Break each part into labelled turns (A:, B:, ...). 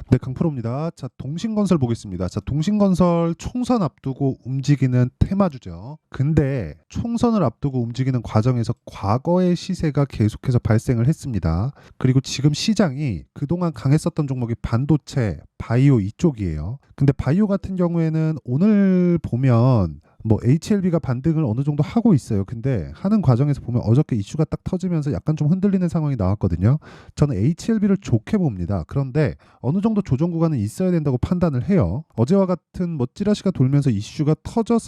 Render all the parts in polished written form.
A: 네, 강프로입니다. 자, 동신건설 보겠습니다. 자, 동신건설 총선 앞두고 움직이는 테마주죠. 근데 총선을 앞두고 움직이는 과정에서 과거의 시세가 계속해서 발생을 했습니다. 그리고 지금 시장이 그동안 강했었던 종목이 반도체, 바이오 이쪽이에요. 근데 바이오 같은 경우에는 오늘 보면 뭐 HLB가 반등을 어느 정도 하고 있어요. 근데 하는 과정에서 보면 어저께 이슈가 딱 터지면서 약간 좀 흔들리는 상황이 나왔거든요. 저는 HLB를 좋게 봅니다. 그런데 어느 정도 조정 구간은 있어야 된다고 판단을 해요. 어제와 같은 뭐 찌라시가 돌면서 이슈가 터져서라는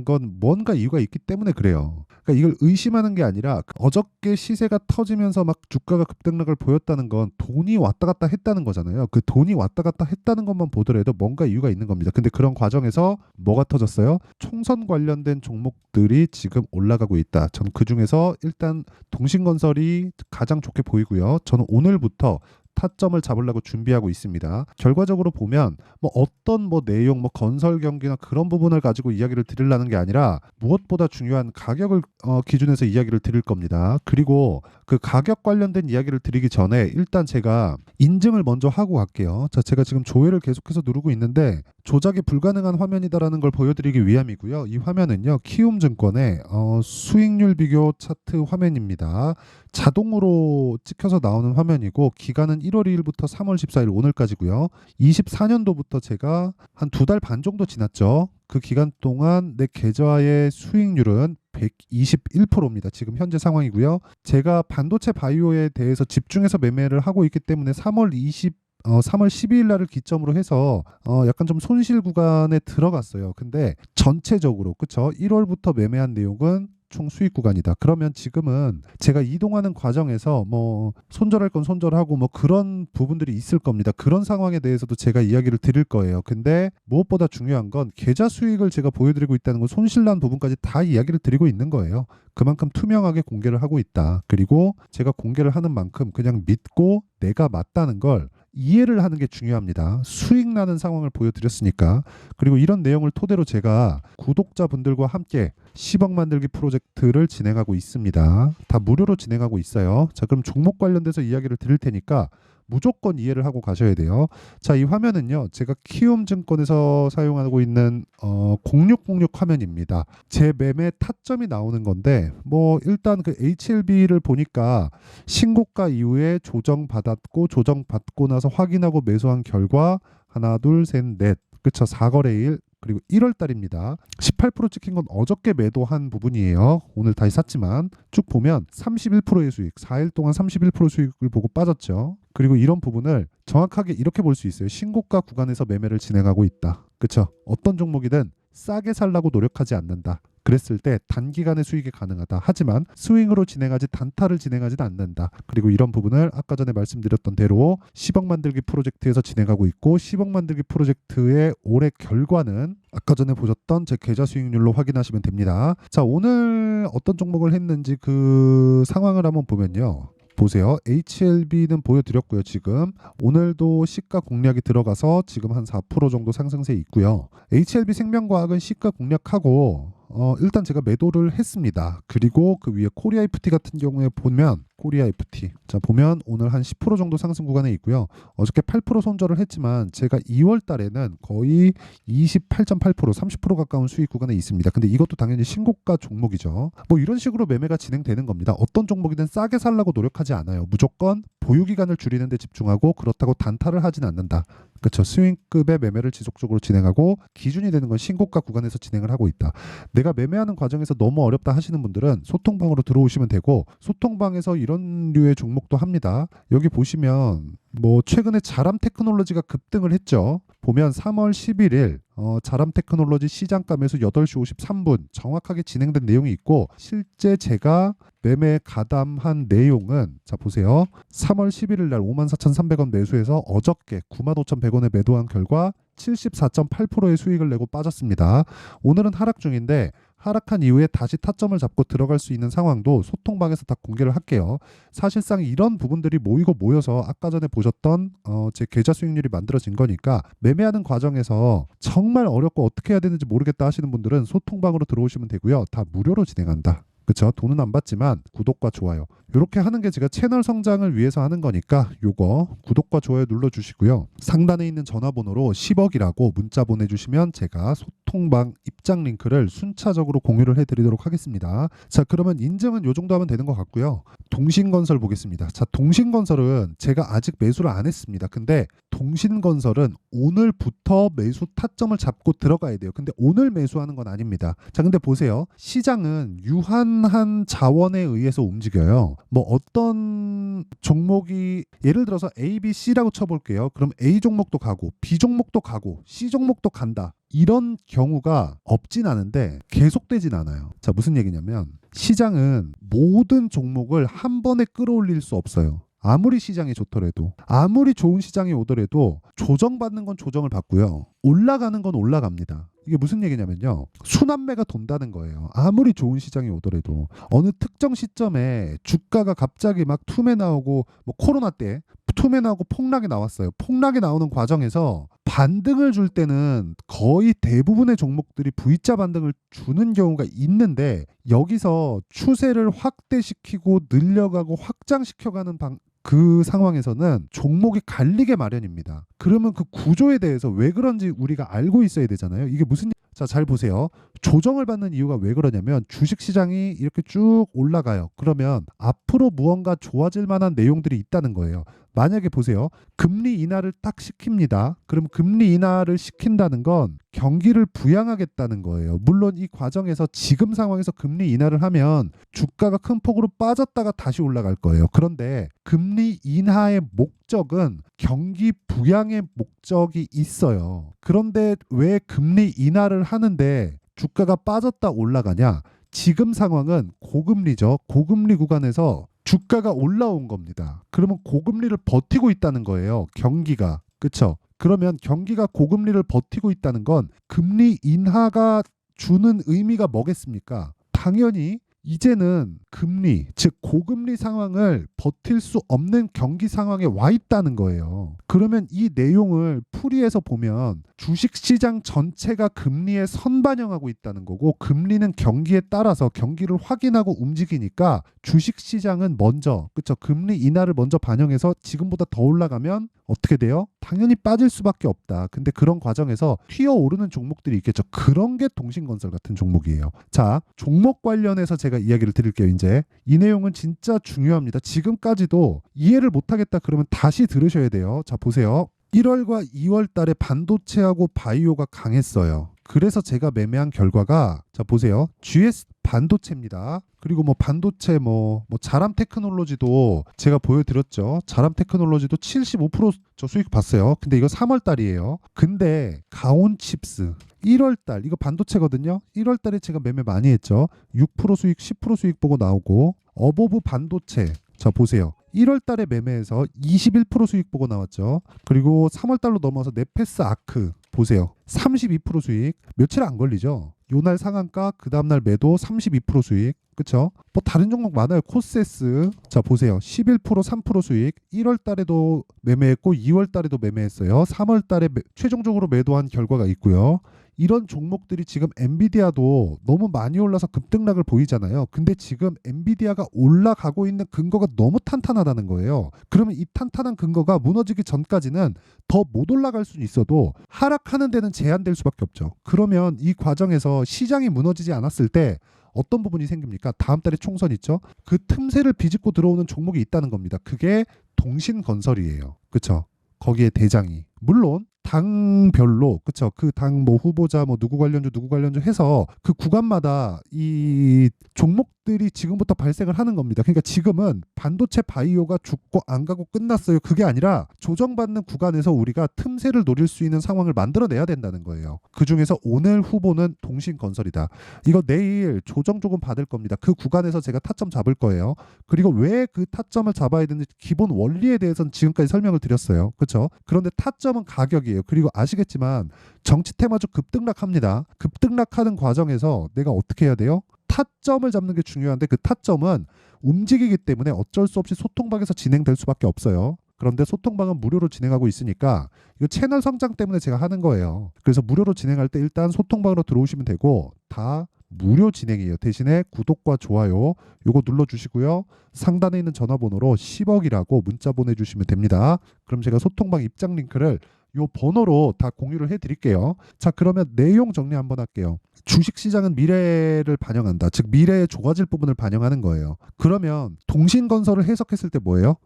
A: 건 뭔가 이유가 있기 때문에 그래요. 그러니까 이걸 의심하는 게 아니라 어저께 시세가 터지면서 막 주가가 급등락을 보였다는 건 돈이 왔다 갔다 했다는 거잖아요. 그 돈이 왔다 갔다 했다는 것만 보더라도 뭔가 이유가 있는 겁니다. 근데 그런 과정에서 뭐가 터졌어요? 총선 관련된 종목들이 지금 올라가고 있다. 전 그중에서 일단 동신건설이 가장 좋게 보이고요. 저는 오늘부터 타점을 잡으려고 준비하고 있습니다. 결과적으로 보면 뭐 어떤 뭐 내용, 뭐 건설 경기나 그런 부분을 가지고 이야기를 드리려는 게 아니라 무엇보다 중요한 가격을 기준해서 이야기를 드릴 겁니다. 그리고 그 가격 관련된 이야기를 드리기 전에 일단 제가 인증을 먼저 하고 갈게요. 자, 제가 지금 조회를 계속해서 누르고 있는데 조작이 불가능한 화면이다라는 걸 보여드리기 위함이고요. 이 화면은요, 키움증권의 수익률 비교 차트 화면입니다. 자동으로 찍혀서 나오는 화면이고 기간은 1월 2일부터 3월 14일 오늘까지고요. 24년도부터 제가 한 2달 반 정도 지났죠. 그 기간 동안 내 계좌의 수익률은 121%입니다. 지금 현재 상황이고요. 제가 반도체 바이오에 대해서 집중해서 매매를 하고 있기 때문에 3월 12일 날을 기점으로 해서 약간 좀 손실 구간에 들어갔어요. 근데 전체적으로 그쵸? 1월부터 매매한 내용은 총 수익 구간이다. 그러면 지금은 제가 이동하는 과정에서 뭐 손절할 건 손절하고 뭐 그런 부분들이 있을 겁니다. 그런 상황에 대해서도 제가 이야기를 드릴 거예요. 근데 무엇보다 중요한 건 계좌 수익을 제가 보여드리고 있다는 건 손실난 부분까지 다 이야기를 드리고 있는 거예요. 그만큼 투명하게 공개를 하고 있다. 그리고 제가 공개를 하는 만큼 그냥 믿고 내가 맞다는 걸 이해를 하는 게 중요합니다. 수익 나는 상황을 보여드렸으니까. 그리고 이런 내용을 토대로 제가 구독자분들과 함께 10억 만들기 프로젝트를 진행하고 있습니다. 다 무료로 진행하고 있어요. 자, 그럼 종목 관련돼서 이야기를 드릴 테니까 무조건 이해를 하고 가셔야 돼요. 자, 이 화면은요, 제가 키움증권에서 사용하고 있는 0606 화면입니다. 제 매매 타점이 나오는 건데 뭐 일단 그 HLB를 보니까 신고가 이후에 조정받았고 조정받고 나서 확인하고 매수한 결과 하나 둘 셋 넷 그쵸 4거래일 그리고 1월 달입니다. 18% 찍힌 건 어저께 매도한 부분이에요. 오늘 다시 샀지만 쭉 보면 31%의 수익, 4일 동안 31% 수익을 보고 빠졌죠. 그리고 이런 부분을 정확하게 이렇게 볼 수 있어요. 신고가 구간에서 매매를 진행하고 있다. 그쵸? 어떤 종목이든 싸게 살라고 노력하지 않는다. 그랬을 때 단기간의 수익이 가능하다. 하지만 스윙으로 진행하지 단타를 진행하지는 않는다. 그리고 이런 부분을 아까 전에 말씀드렸던 대로 10억 만들기 프로젝트에서 진행하고 있고 10억 만들기 프로젝트의 올해 결과는 아까 전에 보셨던 제 계좌 수익률로 확인하시면 됩니다. 자, 오늘 어떤 종목을 했는지 그 상황을 한번 보면요. 보세요. HLB는 보여드렸고요. 지금 오늘도 시가 공략이 들어가서 지금 한 4% 정도 상승세 있고요. HLB 생명과학은 시가 공략하고 일단 제가 매도를 했습니다. 그리고 그 위에 코리아 FT 같은 경우에 보면 코리아 FT 자 보면 오늘 한 10% 정도 상승 구간에 있고요. 어저께 8% 손절을 했지만 제가 2월 달에는 거의 28.8% 30% 가까운 수익 구간에 있습니다. 근데 이것도 당연히 신고가 종목이죠. 뭐 이런 식으로 매매가 진행되는 겁니다. 어떤 종목이든 싸게 살라고 노력하지 않아요. 무조건 보유 기간을 줄이는 데 집중하고 그렇다고 단타를 하진 않는다. 그렇죠. 스윙급의 매매를 지속적으로 진행하고 기준이 되는 건 신고가 구간에서 진행을 하고 있다. 내가 매매하는 과정에서 너무 어렵다 하시는 분들은 소통방으로 들어오시면 되고 소통방에서 이런 류의 종목도 합니다. 여기 보시면 뭐 최근에 자람 테크놀로지가 급등을 했죠. 보면 3월 11일 자람 테크놀로지 시장가 매수 8시 53분 정확하게 진행된 내용이 있고 실제 제가 매매 가담한 내용은 자 보세요. 3월 11일 날 54,300원 매수해서 어저께 95,100원에 매도한 결과 74.8%의 수익을 내고 빠졌습니다. 오늘은 하락 중인데 하락한 이후에 다시 타점을 잡고 들어갈 수 있는 상황도 소통방에서 다 공개를 할게요. 사실상 이런 부분들이 모이고 모여서 아까 전에 보셨던 제 계좌 수익률이 만들어진 거니까 매매하는 과정에서 정말 어렵고 어떻게 해야 되는지 모르겠다 하시는 분들은 소통방으로 들어오시면 되고요. 다 무료로 진행한다. 그쵸? 돈은 안 받지만 구독과 좋아요 이렇게 하는 게 제가 채널 성장을 위해서 하는 거니까 요거 구독과 좋아요 눌러주시고요. 상단에 있는 전화번호로 10억이라고 문자 보내주시면 제가 소통방 입장 링크를 순차적으로 공유를 해드리도록 하겠습니다. 자, 그러면 인증은 요 정도 하면 되는 것 같고요. 동신건설 보겠습니다. 자, 동신건설은 제가 아직 매수를 안 했습니다. 근데 동신건설은 오늘부터 매수 타점을 잡고 들어가야 돼요. 근데 오늘 매수하는 건 아닙니다. 자, 근데 보세요. 시장은 유한한 자원에 의해서 움직여요. 뭐 어떤 종목이 예를 들어서 A, B, C라고 쳐볼게요. 그럼 A 종목도 가고 B 종목도 가고 C 종목도 간다. 이런 경우가 없진 않은데 계속되진 않아요. 자, 무슨 얘기냐면 시장은 모든 종목을 한 번에 끌어올릴 수 없어요. 아무리 시장이 좋더라도 아무리 좋은 시장이 오더라도 조정받는 건 조정을 받고요. 올라가는 건 올라갑니다. 이게 무슨 얘기냐면요. 순환매가 돈다는 거예요. 아무리 좋은 시장이 오더라도 어느 특정 시점에 주가가 갑자기 막 툼에 나오고 뭐 코로나 때 툼에 나오고 폭락이 나왔어요. 폭락이 나오는 과정에서 반등을 줄 때는 거의 대부분의 종목들이 V자 반등을 주는 경우가 있는데 여기서 추세를 확대시키고 늘려가고 확장시켜가는 그 상황에서는 종목이 갈리게 마련입니다. 그러면 그 구조에 대해서 왜 그런지 우리가 알고 있어야 되잖아요. 이게 무슨 자, 잘 보세요. 조정을 받는 이유가 왜 그러냐면 주식시장이 이렇게 쭉 올라가요. 그러면 앞으로 무언가 좋아질 만한 내용들이 있다는 거예요. 만약에 보세요. 금리 인하를 딱 시킵니다. 그럼 금리 인하를 시킨다는 건 경기를 부양하겠다는 거예요. 물론 이 과정에서 지금 상황에서 금리 인하를 하면 주가가 큰 폭으로 빠졌다가 다시 올라갈 거예요. 그런데 금리 인하의 목적은 경기 부양의 목적이 있어요. 그런데 왜 금리 인하를 하는데 주가가 빠졌다 올라가냐? 지금 상황은 고금리죠. 고금리 구간에서 주가가 올라온 겁니다. 그러면 고금리를 버티고 있다는 거예요. 경기가. 그렇죠? 그러면 경기가 고금리를 버티고 있다는 건 금리 인하가 주는 의미가 뭐겠습니까? 당연히 이제는 금리, 즉 고금리 상황을 버틸 수 없는 경기 상황에 와 있다는 거예요. 그러면 이 내용을 풀이해서 보면 주식시장 전체가 금리에 선반영하고 있다는 거고 금리는 경기에 따라서 경기를 확인하고 움직이니까 주식시장은 먼저 그쵸 금리 인하를 먼저 반영해서 지금보다 더 올라가면 어떻게 돼요? 당연히 빠질 수밖에 없다. 근데 그런 과정에서 튀어오르는 종목들이 있겠죠. 그런 게 동신건설 같은 종목이에요. 자, 종목 관련해서 제가 이야기를 드릴게요. 이제 이 내용은 진짜 중요합니다. 지금까지도 이해를 못하겠다 그러면 다시 들으셔야 돼요. 자, 보세요. 1월과 2월 달에 반도체하고 바이오가 강했어요. 그래서 제가 매매한 결과가 자 보세요. GS 반도체입니다. 그리고 뭐 반도체 뭐 자람 테크놀로지도 제가 보여드렸죠. 자람 테크놀로지도 75%저 수익 봤어요. 근데 이거 3월 달이에요. 근데 가온칩스 1월 달 이거 반도체거든요. 1월 달에 제가 매매 많이 했죠. 6% 수익, 10% 수익 보고 나오고 어보브 반도체 자 보세요. 1월 달에 매매해서 21% 수익 보고 나왔죠. 그리고 3월 달로 넘어서 네페스 아크 보세요. 32% 수익. 며칠 안 걸리죠. 요날 상한가 그 다음날 매도 32% 수익. 그쵸? 뭐 다른 종목 많아요. 코세스 자 보세요. 11% 3% 수익. 1월 달에도 매매했고 2월 달에도 매매했어요. 3월 달에 최종적으로 매도한 결과가 있고요. 이런 종목들이 지금 엔비디아도 너무 많이 올라서 급등락을 보이잖아요. 근데 지금 엔비디아가 올라가고 있는 근거가 너무 탄탄하다는 거예요. 그러면 이 탄탄한 근거가 무너지기 전까지는 더 못 올라갈 수 있어도 하락하는 데는 제한될 수밖에 없죠. 그러면 이 과정에서 시장이 무너지지 않았을 때 어떤 부분이 생깁니까? 다음 달에 총선 있죠? 그 틈새를 비집고 들어오는 종목이 있다는 겁니다. 그게 동신건설이에요. 그렇죠? 거기에 대장이 물론 당별로 그쵸 그 당 뭐 후보자 뭐 누구 관련주 해서 그 구간마다 이 종목들이 지금부터 발생을 하는 겁니다. 그러니까 지금은 반도체 바이오가 죽고 안 가고 끝났어요. 그게 아니라 조정받는 구간에서 우리가 틈새를 노릴 수 있는 상황을 만들어내야 된다는 거예요. 그중에서 오늘 후보는 동신건설이다. 이거 내일 조정 조금 받을 겁니다. 그 구간에서 제가 타점 잡을 거예요. 그리고 왜 그 타점을 잡아야 되는지 기본 원리에 대해서는 지금까지 설명을 드렸어요. 그렇죠? 그런데 타점은 가격이에요. 그리고 아시겠지만 정치 테마주 급등락합니다. 급등락하는 과정에서 내가 어떻게 해야 돼요? 타점을 잡는 게 중요한데 그 타점은 움직이기 때문에 어쩔 수 없이 소통방에서 진행될 수밖에 없어요. 그런데 소통방은 무료로 진행하고 있으니까 이거 채널 성장 때문에 제가 하는 거예요. 그래서 무료로 진행할 때 일단 소통방으로 들어오시면 되고 다 무료 진행이에요. 대신에 구독과 좋아요 요거 눌러주시고요. 상단에 있는 전화번호로 10억이라고 문자 보내주시면 됩니다. 그럼 제가 소통방 입장 링크를 요 번호로 다 공유를 해드릴게요. 자, 그러면 내용 정리 한번 할게요. 주식시장은 미래를 반영한다. 즉 미래에 좋아질 부분을 반영하는 거예요. 그러면 동신건설을 해석했을 때 뭐예요?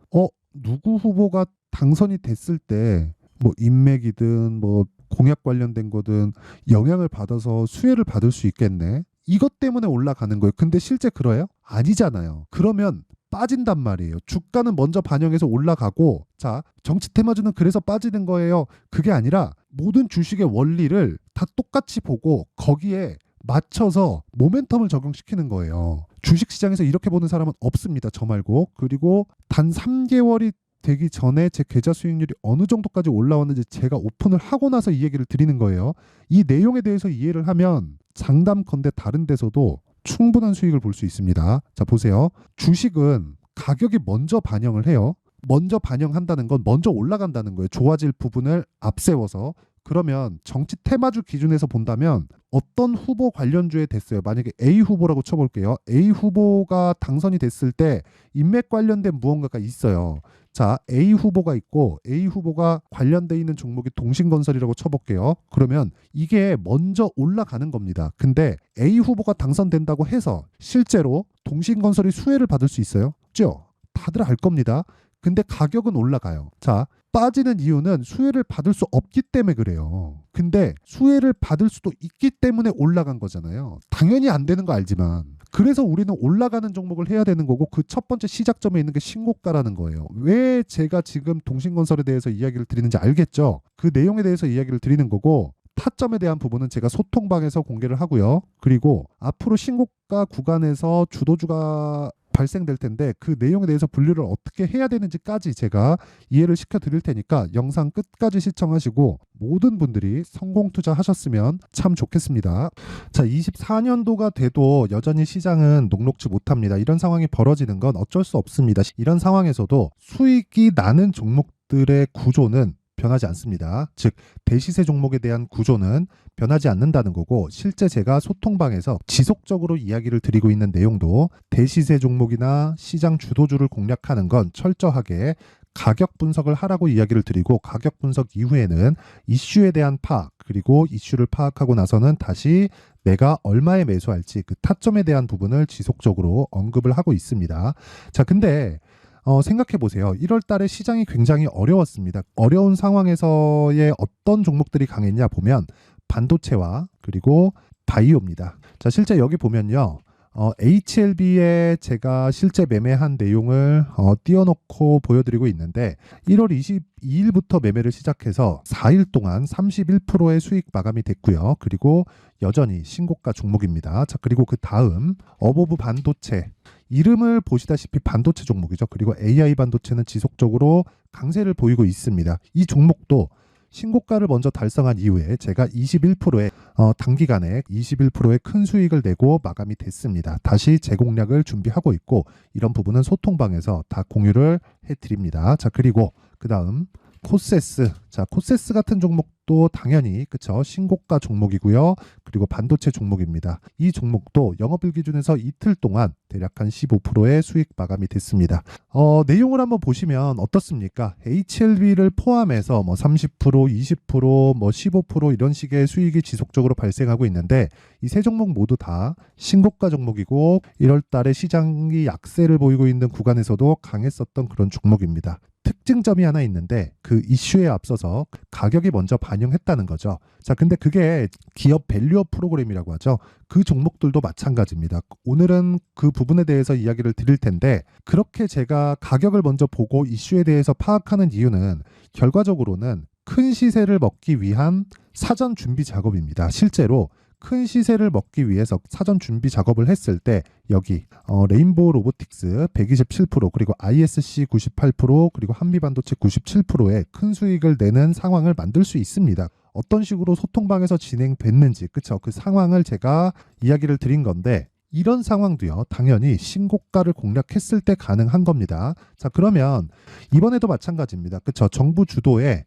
A: 누구 후보가 당선이 됐을 때 뭐 인맥이든 뭐 공약 관련된 거든 영향을 받아서 수혜를 받을 수 있겠네. 이것 때문에 올라가는 거예요. 근데 실제 그래요? 아니잖아요. 그러면 빠진단 말이에요. 주가는 먼저 반영해서 올라가고, 자, 정치 테마주는 그래서 빠지는 거예요. 그게 아니라 모든 주식의 원리를 다 똑같이 보고 거기에 맞춰서 모멘텀을 적용시키는 거예요. 주식시장에서 이렇게 보는 사람은 없습니다. 저 말고. 그리고 단 3개월이 되기 전에 제 계좌 수익률이 어느 정도까지 올라왔는지 제가 오픈을 하고 나서 이 얘기를 드리는 거예요. 이 내용에 대해서 이해를 하면 장담컨대 다른 데서도 충분한 수익을 볼 수 있습니다. 자, 보세요. 주식은 가격이 먼저 반영을 해요. 먼저 반영한다는 건 먼저 올라간다는 거예요. 좋아질 부분을 앞세워서. 그러면 정치 테마주 기준에서 본다면 어떤 후보 관련주에 됐어요. 만약에 A 후보라고 쳐볼게요. A 후보가 당선이 됐을 때 인맥 관련된 무언가가 있어요. 자, A 후보가 있고 A 후보가 관련돼 있는 종목이 동신건설이라고 쳐볼게요. 그러면 이게 먼저 올라가는 겁니다. 근데 A 후보가 당선된다고 해서 실제로 동신건설이 수혜를 받을 수 있어요? 죠? 다들 알 겁니다. 근데 가격은 올라가요. 자, 빠지는 이유는 수혜를 받을 수 없기 때문에 그래요. 근데 수혜를 받을 수도 있기 때문에 올라간 거잖아요. 당연히 안 되는 거 알지만. 그래서 우리는 올라가는 종목을 해야 되는 거고 그 첫 번째 시작점에 있는 게 신고가라는 거예요. 왜 제가 지금 동신건설에 대해서 이야기를 드리는지 알겠죠? 그 내용에 대해서 이야기를 드리는 거고 타점에 대한 부분은 제가 소통방에서 공개를 하고요. 그리고 앞으로 신고가 구간에서 주도주가 발생될 텐데 그 내용에 대해서 분류를 어떻게 해야 되는지까지 제가 이해를 시켜 드릴 테니까 영상 끝까지 시청하시고 모든 분들이 성공 투자하셨으면 참 좋겠습니다. 자, 24년도가 돼도 여전히 시장은 녹록지 못합니다. 이런 상황이 벌어지는 건 어쩔 수 없습니다. 이런 상황에서도 수익이 나는 종목들의 구조는 변하지 않습니다. 즉 대시세 종목에 대한 구조는 변하지 않는다는 거고 실제 제가 소통방에서 지속적으로 이야기를 드리고 있는 내용도 대시세 종목이나 시장 주도주를 공략하는 건 철저하게 가격 분석을 하라고 이야기를 드리고 가격 분석 이후에는 이슈에 대한 파악 그리고 이슈를 파악하고 나서는 다시 내가 얼마에 매수할지 그 타점에 대한 부분을 지속적으로 언급을 하고 있습니다. 자, 근데 생각해 보세요. 1월 달에 시장이 굉장히 어려웠습니다. 어려운 상황에서의 어떤 종목들이 강했냐 보면 반도체와 그리고 바이오입니다. 자, 실제 여기 보면요. HLB에 제가 실제 매매한 내용을 띄워놓고 보여드리고 있는데 1월 22일부터 매매를 시작해서 4일 동안 31%의 수익 마감이 됐고요. 그리고 여전히 신고가 종목입니다. 자, 그리고 그 다음 어보브 반도체 이름을 보시다시피 반도체 종목이죠. 그리고 AI 반도체는 지속적으로 강세를 보이고 있습니다. 이 종목도 신고가를 먼저 달성한 이후에 제가 21%의 단기간에 21%의 큰 수익을 내고 마감이 됐습니다. 다시 재공략을 준비하고 있고 이런 부분은 소통방에서 다 공유를 해드립니다. 자, 그리고 그 다음 코세스. 자, 코세스 같은 종목도 당연히 그쵸 신고가 종목이고요. 그리고 반도체 종목입니다. 이 종목도 영업일 기준에서 이틀 동안 대략 한 15%의 수익 마감이 됐습니다. 내용을 한번 보시면 어떻습니까? HLB를 포함해서 뭐 30%, 20%, 뭐 15% 이런 식의 수익이 지속적으로 발생하고 있는데 이 세 종목 모두 다 신고가 종목이고 1월 달에 시장이 약세를 보이고 있는 구간에서도 강했었던 그런 종목입니다. 특징점이 하나 있는데 그 이슈에 앞서서 가격이 먼저 반영했다는 거죠. 자, 근데 그게 기업 밸류업 프로그램이라고 하죠. 그 종목들도 마찬가지입니다. 오늘은 그 부분에 대해서 이야기를 드릴 텐데 그렇게 제가 가격을 먼저 보고 이슈에 대해서 파악하는 이유는 결과적으로는 큰 시세를 먹기 위한 사전 준비 작업입니다. 실제로 큰 시세를 먹기 위해서 사전 준비 작업을 했을 때 여기 레인보우 로보틱스 127% 그리고 ISC 98% 그리고 한미반도체 97%의 큰 수익을 내는 상황을 만들 수 있습니다. 어떤 식으로 소통방에서 진행됐는지 그쵸? 그 상황을 제가 이야기를 드린 건데 이런 상황도요 당연히 신고가를 공략했을 때 가능한 겁니다. 자, 그러면 이번에도 마찬가지입니다. 그쵸? 정부 주도의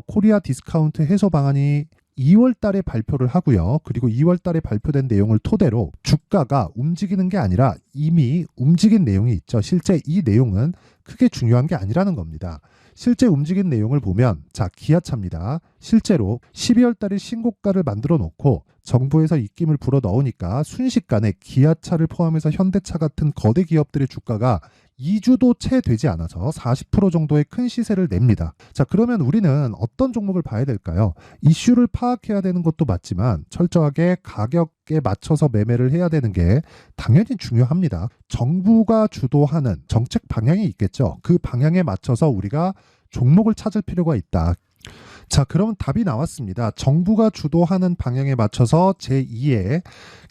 A: 코리아 디스카운트 해소 방안이 2월 달에 발표를 하고요. 그리고 2월 달에 발표된 내용을 토대로 주가가 움직이는 게 아니라 이미 움직인 내용이 있죠. 실제 이 내용은 크게 중요한 게 아니라는 겁니다. 실제 움직인 내용을 보면 자, 기아차입니다. 실제로 12월 달에 신고가를 만들어 놓고 정부에서 입김을 불어 넣으니까 순식간에 기아차를 포함해서 현대차 같은 거대 기업들의 주가가 2주도 채 되지 않아서 40% 정도의 큰 시세를 냅니다. 자, 그러면 우리는 어떤 종목을 봐야 될까요? 이슈를 파악해야 되는 것도 맞지만 철저하게 가격에 맞춰서 매매를 해야 되는 게 당연히 중요합니다. 정부가 주도하는 정책 방향이 있겠죠. 그 방향에 맞춰서 우리가 종목을 찾을 필요가 있다. 자, 그러면 답이 나왔습니다. 정부가 주도하는 방향에 맞춰서 제2의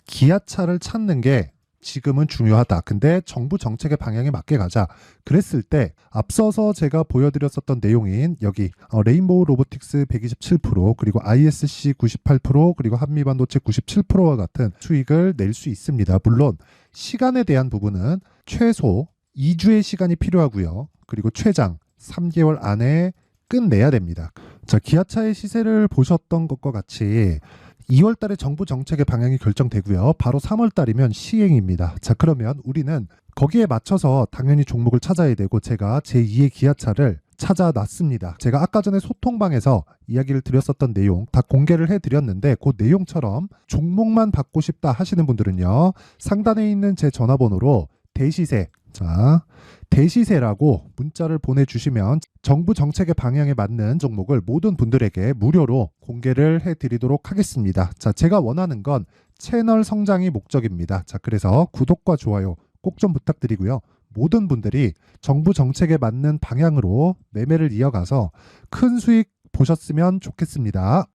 A: 기아차를 찾는 게 지금은 중요하다. 근데 정부 정책의 방향에 맞게 가자. 그랬을 때 앞서서 제가 보여드렸었던 내용인 여기 레인보우 로보틱스 127% 그리고 ISC 98% 그리고 한미반도체 97%와 같은 수익을 낼 수 있습니다. 물론 시간에 대한 부분은 최소 2주의 시간이 필요하고요. 그리고 최장 3개월 안에 끝내야 됩니다. 자, 기아차의 시세를 보셨던 것과 같이 2월 달에 정부 정책의 방향이 결정되고요. 바로 3월 달이면 시행입니다. 자, 그러면 우리는 거기에 맞춰서 당연히 종목을 찾아야 되고 제가 제2의 기아차를 찾아놨습니다. 제가 아까 전에 소통방에서 이야기를 드렸었던 내용 다 공개를 해드렸는데 그 내용처럼 종목만 받고 싶다 하시는 분들은요. 상단에 있는 제 전화번호로 대시세, 자, 대시세라고 문자를 보내주시면 정부 정책의 방향에 맞는 종목을 모든 분들에게 무료로 공개를 해드리도록 하겠습니다. 자, 제가 원하는 건 채널 성장이 목적입니다. 자, 그래서 구독과 좋아요 꼭 좀 부탁드리고요. 모든 분들이 정부 정책에 맞는 방향으로 매매를 이어가서 큰 수익 보셨으면 좋겠습니다.